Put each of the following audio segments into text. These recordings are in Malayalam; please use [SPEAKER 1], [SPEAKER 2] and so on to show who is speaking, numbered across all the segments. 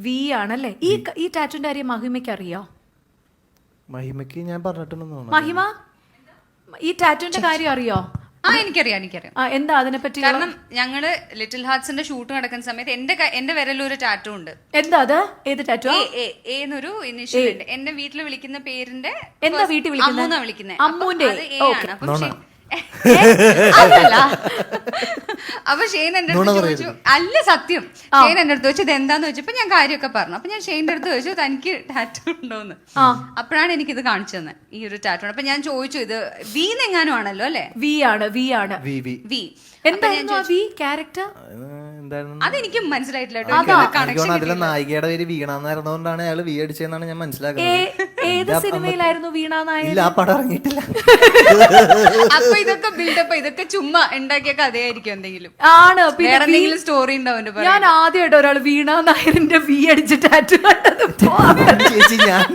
[SPEAKER 1] വി ആണല്ലേ. ഈ ടാറ്റുവിന്റെ കാര്യം മഹിമയ്ക്ക് അറിയോ?
[SPEAKER 2] മഹിമയ്ക്ക് ഞാൻ പറഞ്ഞിട്ടുണ്ടെന്ന് തോന്നുന്നു.
[SPEAKER 1] മഹിമ, ഈ ടാറ്റുവിന്റെ കാര്യം അറിയോ?
[SPEAKER 3] എനിക്കറിയാം.
[SPEAKER 1] എന്താ അതിനെപ്പറ്റി?
[SPEAKER 3] കാരണം ഞങ്ങള് ലിറ്റിൽ ഹാർട്സിന്റെ ഷൂട്ട് നടക്കുന്ന സമയത്ത് എന്റെ വിരലൊരു ടാറ്റു ഉണ്ട്.
[SPEAKER 1] എന്താ അത്? ഏത് ടാറ്റു?
[SPEAKER 3] എന്നൊരു ഇനിഷ്യൽ ഉണ്ട്. എന്നെ വീട്ടിൽ വിളിക്കുന്ന പേരിന്റെ
[SPEAKER 1] എന്താ വീട്ടിൽ വിളിക്കുന്നത്?
[SPEAKER 3] അമ്മൂന്നാ വിളിക്കുന്നത്.
[SPEAKER 1] അമ്മൂന്റെ.
[SPEAKER 3] അതല്ല. അപ്പൊ ഷെയ്ൻ എന്റെ അടുത്ത് ചോദിച്ചു, അല്ല സത്യം, ഷെയ്ൻ എന്റെ അടുത്ത് ചോദിച്ചു ഇത് എന്താന്ന് ചോദിച്ചപ്പോ ഞാൻ കാര്യമൊക്കെ പറഞ്ഞു. അപ്പൊ ഞാൻ ഷെയ്ൻ്റെ അടുത്ത് ചോദിച്ചു തനിക്ക് ടാറ്റു ഉണ്ടോന്ന്. അപ്പോഴാണ് എനിക്കിത് കാണിച്ചു തന്നെ, ഈ ഒരു ടാറ്റു. അപ്പൊ ഞാൻ ചോദിച്ചു ഇത് വീന്നെങ്ങാനും ആണല്ലോ അല്ലെ?
[SPEAKER 1] വി ആണ്.
[SPEAKER 3] വി
[SPEAKER 1] എന്തായിരുന്നു വി ക്യാരക്ടർ?
[SPEAKER 3] അതെനിക്ക് മനസ്സിലായിട്ടില്ല.
[SPEAKER 2] അതിലെ നായികയുടെ പേര് വീണാന്നായിരുന്നോണ്ടാണ് അയാൾ വി അടിച്ചതെന്നാണ് ഞാൻ മനസ്സിലാക്കുന്നത്.
[SPEAKER 1] ഏത് സിനിമയിലായിരുന്നു വീണ നായർ?
[SPEAKER 2] ഇല്ല, ആ പടം ഇറങ്ങിയിട്ടില്ല.
[SPEAKER 3] അപ്പൊ ഇതൊക്കെ ബിൽഡപ്പ്, ഇതൊക്കെ ചുമ്മാ ഉണ്ടാക്കിയ കഥയായിരിക്കും എന്തെങ്കിലും.
[SPEAKER 1] ആണ്.
[SPEAKER 3] വേറെ എന്തെങ്കിലും സ്റ്റോറി ഉണ്ടാവും.
[SPEAKER 1] ഞാൻ ആദ്യമായിട്ട് ഒരാൾ വീണ നായരിന്റെ വി അടിച്ച് ടാറ്റു കണ്ടത്.
[SPEAKER 2] ചേച്ചി, ഞാൻ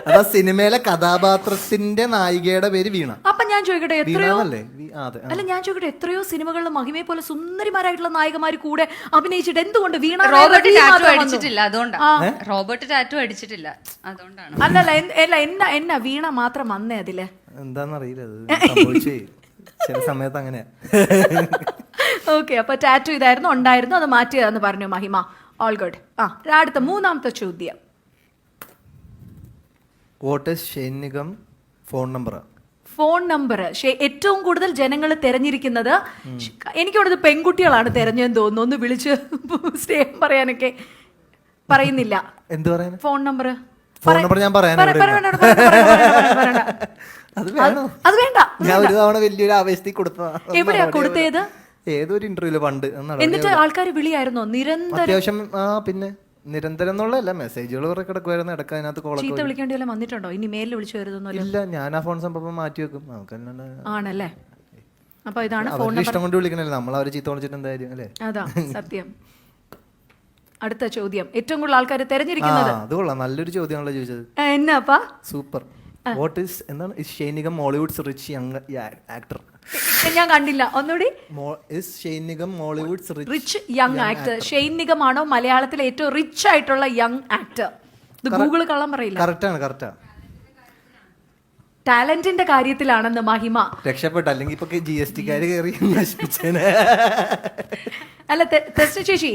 [SPEAKER 2] അതാ സിനിമയിലെ കഥാപാത്രത്തിന്റെ നായികയുടെ പേര് വീണ.
[SPEAKER 1] അപ്പൊ ഞാൻ ചോദിക്കട്ടെ, എത്രയോ എത്രയോ സിനിമകളിൽ മഹിമയെ പോലെ സുന്ദരിമാരായിട്ടുള്ള നായികമാര് കൂടെ അഭിനയിച്ചിട്ട് എന്തുകൊണ്ട് വീണ?
[SPEAKER 3] റോബർട്ട് ടാറ്റു അടിച്ചിട്ടില്ല, അതുകൊണ്ടാണ്. റോബർട്ട് ടാറ്റു അടിച്ചിട്ടില്ല, അതുകൊണ്ടാണ്.
[SPEAKER 1] അല്ലല്ല, എന്നാ വീണ മാത്രം വന്നേ അതില്?
[SPEAKER 2] എന്താന്നറിയില്ല, സംഭവിച്ചേ ചില സമയത്ത് അങ്ങനെയാ.
[SPEAKER 1] ഓക്കെ, അപ്പൊ ടാറ്റു ഇതായിരുന്നു ഉണ്ടായിരുന്നു, അത് മാറ്റിയതാന്ന് പറഞ്ഞു മഹിമ. All good. അടുത്ത മൂന്നാമത്തെ ചോദ്യം.
[SPEAKER 2] What is Shane Nigam phone number?
[SPEAKER 1] Phone number ഏറ്റവും കൂടുതൽ ജനങ്ങൾ തെരഞ്ഞിരിക്കുന്നത്, എനിക്കോടത് പെൺകുട്ടികളാണ് തെരഞ്ഞെന്ന് തോന്നുന്നു. ഒന്ന് വിളിച്ച് സ്നേഹം പറയാനൊക്കെ പറയുന്നില്ല.
[SPEAKER 2] എന്ത് പറയാൻ?
[SPEAKER 1] ഫോൺ നമ്പർ
[SPEAKER 2] ഞാൻ പറയാൻ
[SPEAKER 1] അത് വേണ്ട.
[SPEAKER 2] ഞാൻ ഒരു തവണ വലിയൊരു ആവേശത്തിൽ കൊടുത്തതാണ്.
[SPEAKER 1] എവിടെയാ കൊടുത്തേത്?
[SPEAKER 2] ഏതൊരു ഇന്റർവ്യൂല് പണ്ട്.
[SPEAKER 1] എന്നിട്ട് ആൾക്കാർ വിളിയായിരുന്നോ നിരന്തരം?
[SPEAKER 2] അത്യാവശ്യം. പിന്നെ നിരന്തരം എന്നുള്ളതല്ല, മെസ്സേജുകൾ കുറെ കിടക്കുമായിരുന്നു. ഇടയ്ക്ക് അതിനകത്ത്
[SPEAKER 1] ചീത്ത വിളിക്കേണ്ടി വല്ല വന്നിട്ടുണ്ടോ? ഇനി മേലിൽ വിളിച്ചു വരുന്നല്ലോ?
[SPEAKER 2] ഇല്ല, ഞാൻ ആ ഫോൺ സംഭവം മാറ്റി വെക്കും. നമുക്ക്
[SPEAKER 1] ആണല്ലേ. അപ്പൊ ഇതാണ് ഫോൺ
[SPEAKER 2] നമ്പർ. ഇഷ്ടം കൊണ്ട് വിളിക്കണല്ലേ, നമ്മൾ അവരെ ചീത്ത വിളിച്ചിട്ട് എന്തായാലും അല്ലേ?
[SPEAKER 1] അതാ സത്യം. അടുത്ത ചോദ്യം. ഏറ്റവും കൂടുതൽ ആൾക്കാർ തെരഞ്ഞെടുക്കുന്നത്?
[SPEAKER 2] അത് കൊള്ളാം, നല്ലൊരു ചോദ്യമാണല്ലോ ചോദിച്ചത്.
[SPEAKER 1] എന്നാപ്പാ?
[SPEAKER 2] സൂപ്പർ. വാട്ട് ഈസ് എന്താണ് Shane Nigam മോളിവുഡ്സ് rich young actor?
[SPEAKER 1] ഞാൻ കണ്ടില്ല, ഒന്നുകൂടി.
[SPEAKER 2] Shane Nigam മോളിവുഡ്സ്
[SPEAKER 1] rich young actor. Shane Nigam ആണോ മലയാളത്തിലെ ഏറ്റവും റിച്ച് ആയിട്ടുള്ള യങ് ആക്ടർ? ഇത് ഗൂഗിൾ കള്ളം പറയില്ല.
[SPEAKER 2] കറക്റ്റാണ്.
[SPEAKER 1] ടാലന്റിന്റെ കാര്യത്തിലാണെന്ന് മഹിമ
[SPEAKER 2] രക്ഷപ്പെട്ടു, അല്ലെങ്കിൽ ഇപ്പൊ GST-കാര് കയറി നശിപ്പിച്ചേനെ.
[SPEAKER 1] അല്ല തെസ്റ്റ് ചേച്ചി,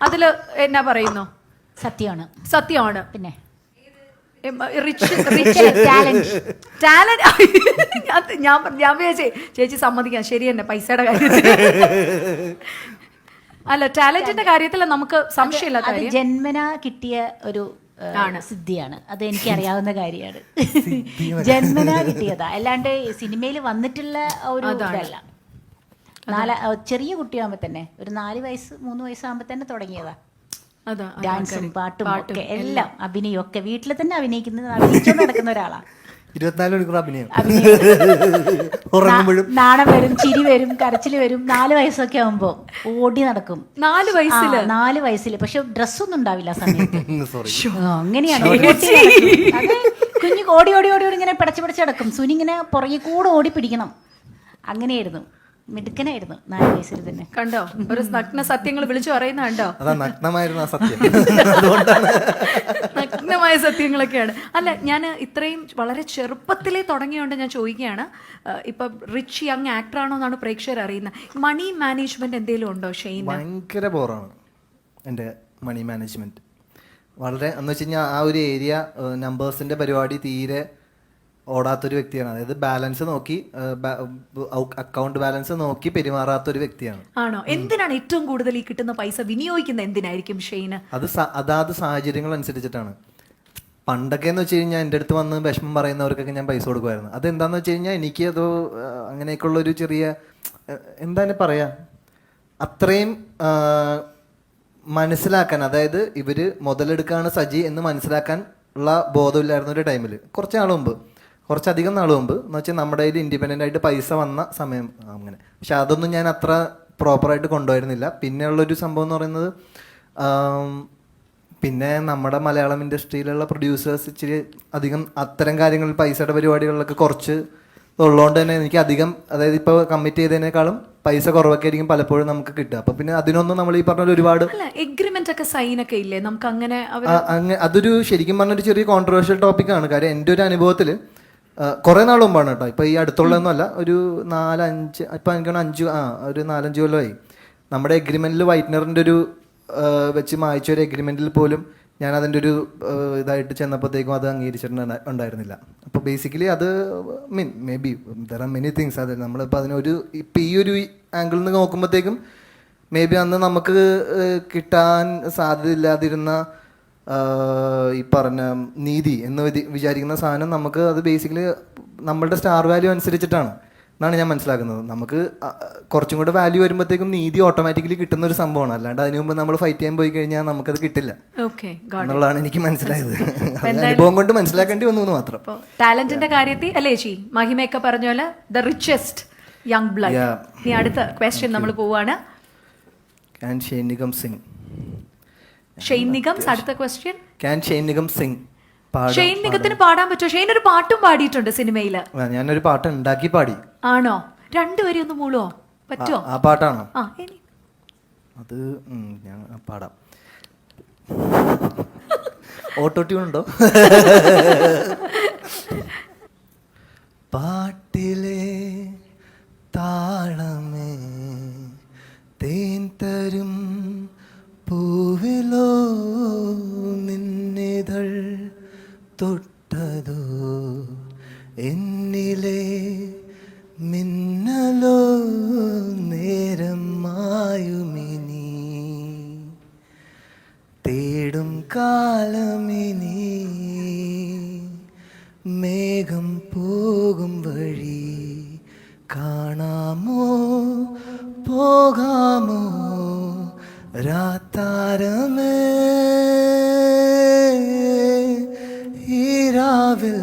[SPEAKER 1] അതില് എന്നാ പറയുന്നു? സത്യമാണ്.
[SPEAKER 4] പിന്നെ
[SPEAKER 1] ഞാൻ വിചാരിച്ചേ ചേച്ചി സമ്മതിക്കാം, ശരി തന്നെ പൈസയുടെ കാര്യത്തിൽ. അല്ല, ടാലന്റിന്റെ കാര്യത്തിൽ നമുക്ക് സംശയമില്ല.
[SPEAKER 4] ജന്മനാ കിട്ടിയ ഒരു സിദ്ധിയാണ്, അത് എനിക്ക് അറിയാവുന്ന കാര്യമാണ്. ജന്മനാ കിട്ടിയതാ, അല്ലാണ്ട് സിനിമയിൽ വന്നിട്ടുള്ള ഒരു ഇതല്ല. ചെറിയ കുട്ടിയാകുമ്പോ തന്നെ, ഒരു 4 വയസ്സ് 3 വയസ്സാകുമ്പോ തന്നെ തുടങ്ങിയതാ. ഡാൻസും പാട്ടും ഒക്കെ, എല്ലാം അഭിനയം ഒക്കെ വീട്ടിൽ തന്നെ അഭിനയിച്ചു നടക്കുന്ന ഒരാളാണ്.
[SPEAKER 2] 24 മണിക്കൂർ അഭിനയം.
[SPEAKER 4] നാണം വരും, ചിരി വരും, കരച്ചിൽ വരും. 4 വയസ്സൊക്കെ ആവുമ്പോ ഓടി നടക്കും.
[SPEAKER 1] 4
[SPEAKER 4] വയസ്സില് പക്ഷെ ഡ്രസ്സൊന്നും ഉണ്ടാവില്ല ആ സമയത്ത്. അങ്ങനെയാണ് കുഞ്ഞു ഓടി ഓടി ഓടി ഓടി ഇങ്ങനെ പിടച്ച് നടക്കും. സുനി ഇങ്ങനെ പുറകെ കൂടെ ഓടി പിടിക്കണം. അങ്ങനെയായിരുന്നു, മിടുക്കനായിരുന്നു 4 വയസ്സിൽ തന്നെ.
[SPEAKER 1] കണ്ടോ, ഒരു നഗ്ന സത്യങ്ങൾ വിളിച്ചു പറയുന്ന കണ്ടോ? നഗ്നമായ സത്യങ്ങളൊക്കെയാണ്. അല്ല, ഞാൻ ഇത്രയും വളരെ ചെറുപ്പത്തിലേ തുടങ്ങിയോണ്ട് ഞാൻ ചോദിക്കുകയാണ്, ഇപ്പൊ റിച്ച് യങ് ആക്ടർ ആണോ എന്നാണ് പ്രേക്ഷകർ അറിയുന്നത്. മണി മാനേജ്മെന്റ് എന്തെങ്കിലും ഉണ്ടോ ഷെയ്ൻ?
[SPEAKER 2] ഭയങ്കര ബോറാണ് എൻ്റെ മണി മാനേജ്മെന്റ്. വളരെ എന്ന് വെച്ച് കഴിഞ്ഞാൽ ആ ഒരു ഏരിയ നമ്പേഴ്സിന്റെ പരിപാടി തീരെ ഓടാത്തൊരു വ്യക്തിയാണ്. അതായത് ബാലൻസ് നോക്കി, അക്കൗണ്ട് ബാലൻസ് നോക്കി പെരുമാറാത്തൊരു വ്യക്തിയാണ്.
[SPEAKER 1] ആണോ? എന്തിനാണ് ഏറ്റവും കൂടുതൽ ഈ കിട്ടുന്ന പൈസ വിനിയോഗിക്കുന്നത്? എന്തിനായിരിക്കും ഷെയ്ന്?
[SPEAKER 2] അതാത് സാഹചര്യങ്ങൾ അനുസരിച്ചിട്ടാണ്. പണ്ടൊക്കെ എന്ന് വെച്ച് കഴിഞ്ഞാൽ എൻ്റെ അടുത്ത് വന്ന് വിഷമം പറയുന്നവർക്കൊക്കെ ഞാൻ പൈസ കൊടുക്കുമായിരുന്നു. അതെന്താന്ന് വെച്ച് കഴിഞ്ഞാൽ എനിക്ക് അത് അങ്ങനെയൊക്കെയുള്ളൊരു ചെറിയ എന്താണ് പറയാ, അത്രയും മനസ്സിലാക്കാൻ, അതായത് ഇവര് മുതലെടുക്കാണ് സജി എന്ന് മനസ്സിലാക്കാൻ ഉള്ള ബോധമില്ലായിരുന്ന ഒരു ടൈമിൽ, കുറച്ചധികം നാൾ മുമ്പ് എന്ന് വെച്ചാൽ നമ്മുടെ കയ്യിൽ ഇൻഡിപെൻഡൻ്റ് ആയിട്ട് പൈസ വന്ന സമയം അങ്ങനെ. പക്ഷെ അതൊന്നും ഞാൻ അത്ര പ്രോപ്പറായിട്ട് കൊണ്ടുവരുന്നില്ല. പിന്നെയുള്ളൊരു സംഭവം എന്ന് പറയുന്നത്, പിന്നെ നമ്മുടെ മലയാളം ഇൻഡസ്ട്രിയിലുള്ള പ്രൊഡ്യൂസേഴ്സ് ഇച്ചിരി അധികം അത്തരം കാര്യങ്ങളിൽ പൈസയുടെ പരിപാടികളിലൊക്കെ കുറച്ച് ഉള്ളതുകൊണ്ട് തന്നെ എനിക്ക് അധികം, അതായത് ഇപ്പോൾ കമ്മിറ്റ് ചെയ്തതിനേക്കാളും പൈസ കുറവൊക്കെ ആയിരിക്കും പലപ്പോഴും നമുക്ക് കിട്ടുക. അപ്പൊ പിന്നെ അതിനൊന്നും നമ്മൾ ഈ പറഞ്ഞ ഒരുപാട്
[SPEAKER 1] അല്ല എഗ്രിമെന്റ് ഒക്കെ സൈൻ ഒക്കെ ഇല്ലേ നമുക്ക് അങ്ങനെ
[SPEAKER 2] അതൊരു ശരിക്കും പറഞ്ഞൊരു ചെറിയ കോൺട്രവേഴ്ഷ്യൽ ടോപ്പിക്കാണ്. കാര്യം എൻ്റെ ഒരു അനുഭവത്തിൽ കുറേ നാൾ മുമ്പാണ് കേട്ടോ, ഇപ്പൊ ഈ അടുത്തുള്ളതൊന്നും അല്ല, ഒരു 4-5 ഇപ്പൊ എനിക്ക് ഒരു 4-5 കൊല്ലമായി നമ്മുടെ എഗ്രിമെന്റിൽ വൈറ്റ്നറിന്റെ ഒരു വെച്ച് മായ്ച്ച ഒരു എഗ്രിമെന്റിൽ പോലും ഞാൻ അതിൻ്റെ ഒരു ഇതായിട്ട് ചെന്നപ്പോഴത്തേക്കും അത് അംഗീകരിച്ചിട്ടുണ്ടായിരുന്നില്ല. അപ്പോൾ ബേസിക്കലി അത് may be there are many things. അത് നമ്മളിപ്പോൾ അതിനൊരു ഇപ്പം ഈ ഒരു ആംഗിളിൽ നിന്ന് നോക്കുമ്പോഴത്തേക്കും മേ ബി അന്ന് നമുക്ക് കിട്ടാൻ സാധ്യതയില്ലാതിരുന്ന ഈ പറഞ്ഞ നീതി എന്ന് വിചാരിക്കുന്ന സാധനം നമുക്ക് അത് ബേസിക്കലി നമ്മളുടെ സ്റ്റാർ വാല്യൂ അനുസരിച്ചിട്ടാണ് എന്നാണ് ഞാൻ മനസ്സിലാക്കുന്നത്. നമുക്ക് കുറച്ചും കൂടെ വാല്യൂ വരുമ്പോഴത്തേക്കും നീതി ഓട്ടോമാറ്റിക്കലി കിട്ടുന്ന ഒരു സംഭവമാണ്. അല്ലാണ്ട് അതിനു മുമ്പ് നമ്മൾ ഫൈറ്റ് ചെയ്യാൻ പോയി കഴിഞ്ഞാൽ നമുക്കത് കിട്ടില്ല എന്നുള്ളതാണ് എനിക്ക് മനസ്സിലായത്. അനുഭവം കൊണ്ട് മനസ്സിലാക്കേണ്ടി വന്നു എന്ന് മാത്രം.
[SPEAKER 1] ടാലന്റിന്റെ കാര്യത്തിൽ അല്ലേ ചേച്ചി മഹിമയൊക്കെ പറഞ്ഞ പോലെ ദ റിച്ചസ്റ്റ് യങ് ബ്ലഡ്. ഇനി അടുത്ത ക്വസ്റ്റ്യൻ നമ്മൾ പോവാണ്.
[SPEAKER 2] Can Shane Nigam sing?
[SPEAKER 1] Shane Nigam's അടുത്ത question.
[SPEAKER 2] Can Shane Nigam sing?
[SPEAKER 1] Shane നിഗത്തിന് പാടാൻ പറ്റുമോ? ഷെയ്ൻ ഒരു പാട്ടും പാടിയിട്ടുണ്ട് സിനിമയില്.
[SPEAKER 2] ഞാനൊരു പാട്ട് ഉണ്ടാക്കി പാടി.
[SPEAKER 1] ആണോ? രണ്ടുപേരും ഒന്ന് മൂളോ പറ്റുമോ?
[SPEAKER 2] ആ പാട്ടാണോ? അത് ഞാൻ പാടാം. ഓട്ടോ ട്യൂൺ ഉണ്ടോ? പാട്ടിലെ താളമേ തേൻ തരും പൂവിലോ നിന്നിതൾ തൊട്ടതോ എന്നിലെ മിന്നലോ നേരം മായുമിനി തേടും കാലമിനി മേഘം പോകും വഴി കാണാമോ പോകാമോ രാത്താരമേ ഈരാവിൽ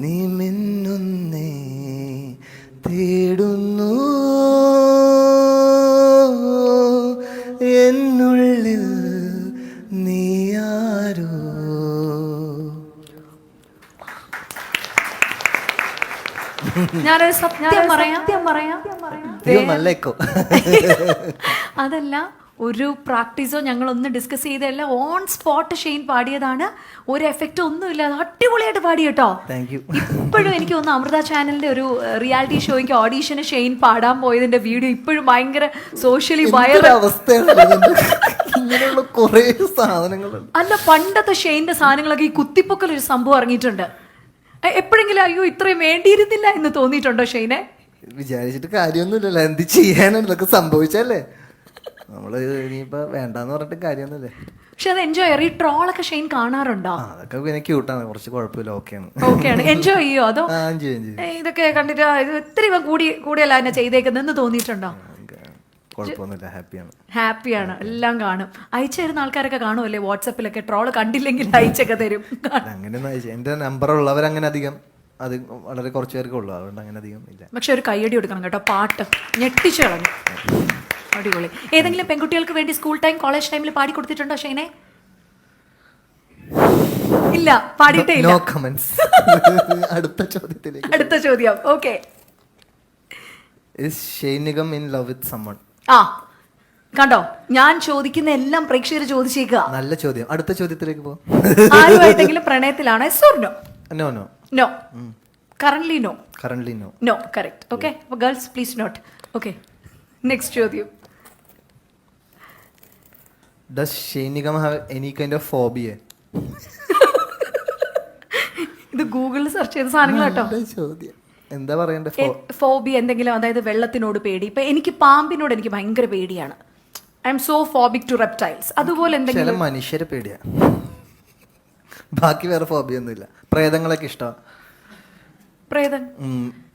[SPEAKER 2] നീ മിന്നുന്നേ തേടുന്നു എന്നുള്ളിൽ നീയാരോ.
[SPEAKER 1] ഞാനൊരു സത്യം പറയാം
[SPEAKER 2] നല്ല എക്കോ.
[SPEAKER 1] അതല്ല ഒരു പ്രാക്ടീസോ ഞങ്ങളൊന്ന് ഡിസ്കസ് ചെയ്തല്ല, ഓൺ സ്പോട്ട് ഷെയ്ൻ പാടിയതാണ്. ഒരു എഫക്റ്റ് ഒന്നും ഇല്ലാതെ അടിപൊളിയായിട്ട് പാടി കേട്ടോ. ഇപ്പോഴും എനിക്ക് തോന്നുന്നു അമൃത ചാനലിന്റെ ഒരു റിയാലിറ്റി ഷോയ്ക്ക് ഓഡീഷന് ഷെയ്ൻ പാടാൻ പോയതിന്റെ വീഡിയോ ഇപ്പോഴും ഭയങ്കര സോഷ്യലി വൈറൽ
[SPEAKER 2] ഇങ്ങനെയുള്ള കുറേ സാധനങ്ങളുണ്ട്.
[SPEAKER 1] അല്ല പണ്ടത്തെ ഷെയ്ന്റെ സാധനങ്ങളൊക്കെ ഈ കുത്തിപ്പൊക്കൽ ഒരു സംഭവം ഇറങ്ങിയിട്ടുണ്ട്. എപ്പോഴെങ്കിലും അയ്യോ ഇത്രയും വേണ്ടിയിരുന്നില്ല എന്ന് തോന്നിയിട്ടുണ്ടോ ഷെയ്നെ?
[SPEAKER 2] വിചാരിച്ചിട്ട് കാര്യമൊന്നുമില്ലല്ലോ, എന്ത് ചെയ്യാനാണ് ഇതൊക്കെ സംഭവിച്ചല്ലേ. നമ്മള് ഇനിയിപ്പോ വേണ്ടാന്ന് പറഞ്ഞിട്ട് കാര്യമൊന്നുമില്ലേ.
[SPEAKER 1] പക്ഷെ അത് എൻജോയ് ഈ ട്രോളൊക്കെ ഷെയ്ൻ കാണാറുണ്ടോ?
[SPEAKER 2] അതൊക്കെ പിന്നെ ക്യൂട്ടാണ്, കുറച്ച് കുഴപ്പമില്ല,
[SPEAKER 1] ഓക്കെയാണ്. എൻജോയ് ചെയ്യോ അതോ ഇതൊക്കെ കണ്ടിട്ട് ഇത് ഇത്തിരി കൂടിയല്ല എന്നെ ചെയ്തേക്കുന്നെന്ന് തോന്നിയിട്ടുണ്ടോ? ഹാപ്പിയാണ്, എല്ലാം കാണും. അയച്ചു തരുന്ന ആൾക്കാരൊക്കെ കാണുമല്ലേ വാട്സപ്പിലൊക്കെ? ട്രോള് കണ്ടില്ലെങ്കിൽ അയച്ചൊക്കെ തരും.
[SPEAKER 2] അങ്ങനെയൊന്നും എന്റെ നമ്പർ ഉള്ളവരങ്ങനെ അധികം, അത് വളരെ കുറച്ച് പേർക്ക് ഉള്ളു, അതുകൊണ്ട് അങ്ങനെ അധികം ഇല്ല.
[SPEAKER 1] പക്ഷെ ഒരു കയ്യടി കൊടുക്കണം കേട്ടോ, പാട്ട് ഞെട്ടിച്ചു കളഞ്ഞു, അടിപൊളി. ഏതെങ്കിലും പെൺകുട്ടികൾക്ക് വേണ്ടി സ്കൂൾ ടൈം കോളേജ് ടൈമിൽ പാടി കൊടുത്തിട്ടുണ്ടോ ഷെയ്നെ? ഇല്ല, പാടിയിട്ടേ ഇല്ല. അടുത്ത ചോദ്യം. Okay,
[SPEAKER 2] Is Shane Nigam in love with someone?
[SPEAKER 1] കണ്ടോ, ഞാൻ ചോദിക്കുന്ന എല്ലാം പ്രേക്ഷകർ ചോദിച്ചേക്കുക.
[SPEAKER 2] നല്ല ചോദ്യം. അടുത്ത ചോദ്യത്തിലേക്ക് പോ.
[SPEAKER 1] ആരുമായിട്ടെങ്കിലും പ്രണയത്തിലാണോ?
[SPEAKER 2] No.
[SPEAKER 1] No. Currently no. No, correct. Okay. Yeah. Girls, please note. Okay. Next ചോദ്യം.
[SPEAKER 2] Does Shane Nigam have any kind of phobia?
[SPEAKER 1] ഇത് ഗൂഗിളിൽ സെർച്ച് ചെയ്ത സാധനങ്ങൾ കേട്ടോ.
[SPEAKER 2] ചോദ്യം എന്താ പറയണ്ടേ?
[SPEAKER 1] ഫോബിയ എന്തെങ്കിലും, അതായത് വെള്ളത്തിനോട് പേടി. ഇപ്പൊ എനിക്ക് പാമ്പിനോട് എനിക്ക് ഭയങ്കര പേടിയാണ്. I am so phobic to reptiles. അതുപോലെ എന്തെങ്കിലും.
[SPEAKER 2] മനുഷ്യരെ പേടിയാ, ബാക്കി വേറെ ഫോബിയ ഒന്നുമില്ല. പ്രേതങ്ങളൊക്കെ ഇഷ്ടമാണ്.
[SPEAKER 1] പ്രേതം,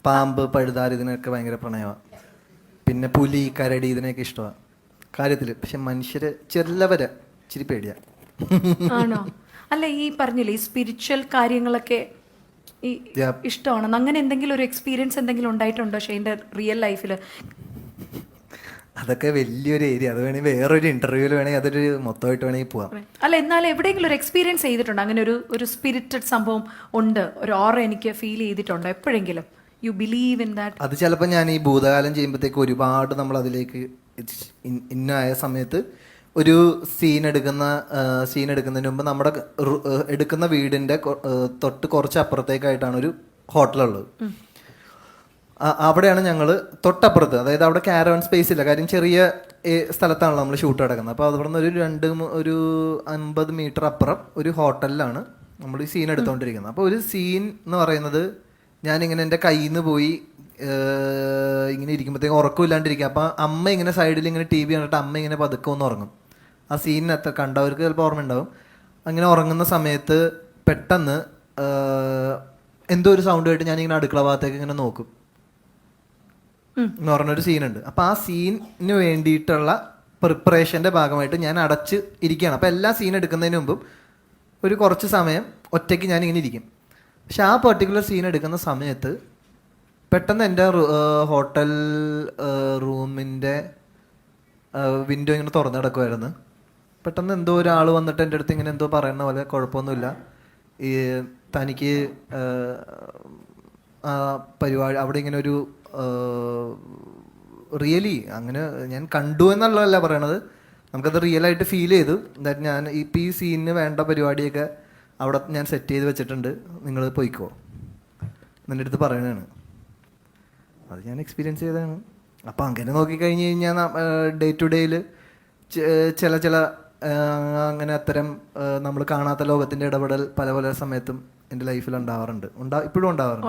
[SPEAKER 2] പാമ്പ്, പഴുതാര ഇതിനൊക്കെ ഭയങ്കര പ്രണയമാണ്. പിന്നെ പുലി, കരടി ഇതിനൊക്കെ ഇഷ്ടമാണ് കാര്യത്തില്. പക്ഷെ മനുഷ്യരെ ചെല്ലവരെ ഇച്ചിരി പേടിയാ.
[SPEAKER 1] ആണോ? അല്ല ഈ പറഞ്ഞില്ലേ ഈ സ്പിരിച്വൽ കാര്യങ്ങളൊക്കെ ഈ ഇഷ്ടമാണെന്ന്, അങ്ങനെ എന്തെങ്കിലും ഒരു എക്സ്പീരിയൻസ് എന്തെങ്കിലും ഉണ്ടായിട്ടുണ്ടോ ഷെയ്ന്റെ റിയൽ ലൈഫില്?
[SPEAKER 2] അതൊക്കെ വലിയൊരു ഏരിയ, അത് വേണമെങ്കിൽ വേറൊരു ഇന്റർവ്യൂവിൽ വേണമെങ്കിൽ അതൊരു മൊത്തമായിട്ട് വേണമെങ്കിൽ പോവാം.
[SPEAKER 1] അല്ല എന്നാലും എവിടെയെങ്കിലും ഒരു എക്സ്പീരിയൻസ് ചെയ്തിട്ടുണ്ടോ? അങ്ങനെ ഒരു സ്പിരിറ്റഡ് സംഭവം ഉണ്ട്, ഒരു ഓറ എനിക്ക് ഫീൽ ചെയ്തിട്ടുണ്ടോ എപ്പോഴെങ്കിലും? You believe in that?
[SPEAKER 2] അത് ചിലപ്പോൾ ഞാൻ ഈ ഭൂതകാലം ചെയ്യുമ്പോഴത്തേക്ക് ഒരുപാട് നമ്മൾ അതിലേക്ക് ഇന്നായ സമയത്ത് ഒരു സീൻ എടുക്കുന്നതിന് മുമ്പ് നമ്മുടെ എടുക്കുന്ന വീടിൻ്റെ തൊട്ട് കുറച്ച് അപ്പുറത്തേക്കായിട്ടാണ് ഒരു ഹോട്ടലുള്ളത്. അവിടെയാണ് ഞങ്ങൾ തൊട്ടപ്പുറത്ത്, അതായത് അവിടെ കാരവൻ സ്പേസ് ഇല്ല, കാര്യം ചെറിയ സ്ഥലത്താണല്ലോ നമ്മൾ ഷൂട്ട് നടക്കുന്നത്. അപ്പോൾ അവിടെ നിന്ന് ഒരു 50 മീറ്റർ അപ്പുറം ഒരു ഹോട്ടലിലാണ് നമ്മൾ ഈ സീൻ എടുത്തുകൊണ്ടിരിക്കുന്നത്. അപ്പോൾ ഒരു സീൻ എന്ന് പറയുന്നത് ഞാനിങ്ങനെ എൻ്റെ കയ്യിൽ നിന്ന് പോയി ഇങ്ങനെ ഇരിക്കുമ്പോഴത്തേക്കും ഉറക്കമില്ലാണ്ടിരിക്കുക. അപ്പോൾ അമ്മ ഇങ്ങനെ സൈഡിൽ ഇങ്ങനെ TV കണ്ടിട്ട് അമ്മ ഇങ്ങനെ പതുക്കെ ഒന്ന് ഉറങ്ങും. ആ സീനിനകത്ത് കണ്ടവർക്ക് ചിലപ്പോൾ ഓർമ്മ ഉണ്ടാവും. അങ്ങനെ ഉറങ്ങുന്ന സമയത്ത് പെട്ടെന്ന് എന്തോ ഒരു സൗണ്ട് കേട്ട് ഞാനിങ്ങനെ അടുക്കള ഭാഗത്തേക്ക് ഇങ്ങനെ നോക്കും എന്ന് പറഞ്ഞൊരു സീനുണ്ട്. അപ്പോൾ ആ സീനിന് വേണ്ടിയിട്ടുള്ള പ്രിപ്പറേഷൻ്റെ ഭാഗമായിട്ട് ഞാൻ അടച്ച് ഇരിക്കുകയാണ്. അപ്പോൾ എല്ലാ സീൻ എടുക്കുന്നതിന് മുമ്പും ഒരു കുറച്ച് സമയം ഒറ്റയ്ക്ക് ഞാനിങ്ങനെ ഇരിക്കും. പക്ഷെ ആ പെർട്ടിക്കുലർ സീൻ എടുക്കുന്ന സമയത്ത് പെട്ടെന്ന് എൻ്റെ ഹോട്ടൽ റൂമിൻ്റെ വിൻഡോ ഇങ്ങനെ തുറന്നു കിടക്കുമായിരുന്നു. പെട്ടെന്ന് എന്തോ ഒരാൾ വന്നിട്ട് എൻ്റെ അടുത്ത് ഇങ്ങനെ എന്തോ പറയുന്ന പോലെ, കുഴപ്പമൊന്നുമില്ല, ഈ തനിക്ക് പരിപാടി അവിടെ ഇങ്ങനെ ഒരു റിയലി അങ്ങനെ ഞാൻ കണ്ടു എന്നുള്ളതല്ല പറയണത്, നമുക്കത് റിയലായിട്ട് ഫീൽ ചെയ്തു. ദാറ്റ് ഞാൻ ഇപ്പം ഈ സീനിന് വേണ്ട പരിപാടിയൊക്കെ അവിടെ ഞാൻ സെറ്റ് ചെയ്ത് വെച്ചിട്ടുണ്ട്, നിങ്ങൾ പോയിക്കോ എൻ്റെ അടുത്ത് പറയണതാണ്. അത് ഞാൻ എക്സ്പീരിയൻസ് ചെയ്തതാണ്. അപ്പം അങ്ങനെ നോക്കിക്കഴിഞ്ഞ് കഴിഞ്ഞാൽ ഡേ ടു ഡേയിൽ ചില അങ്ങനെ അത്തരം നമ്മൾ കാണാത്ത ലോകത്തിൻ്റെ ഇടപെടൽ പല സമയത്തും എൻ്റെ ലൈഫിൽ ഉണ്ടാവാറുണ്ട്, ഇപ്പോഴും ഉണ്ടാവാറുണ്ട്.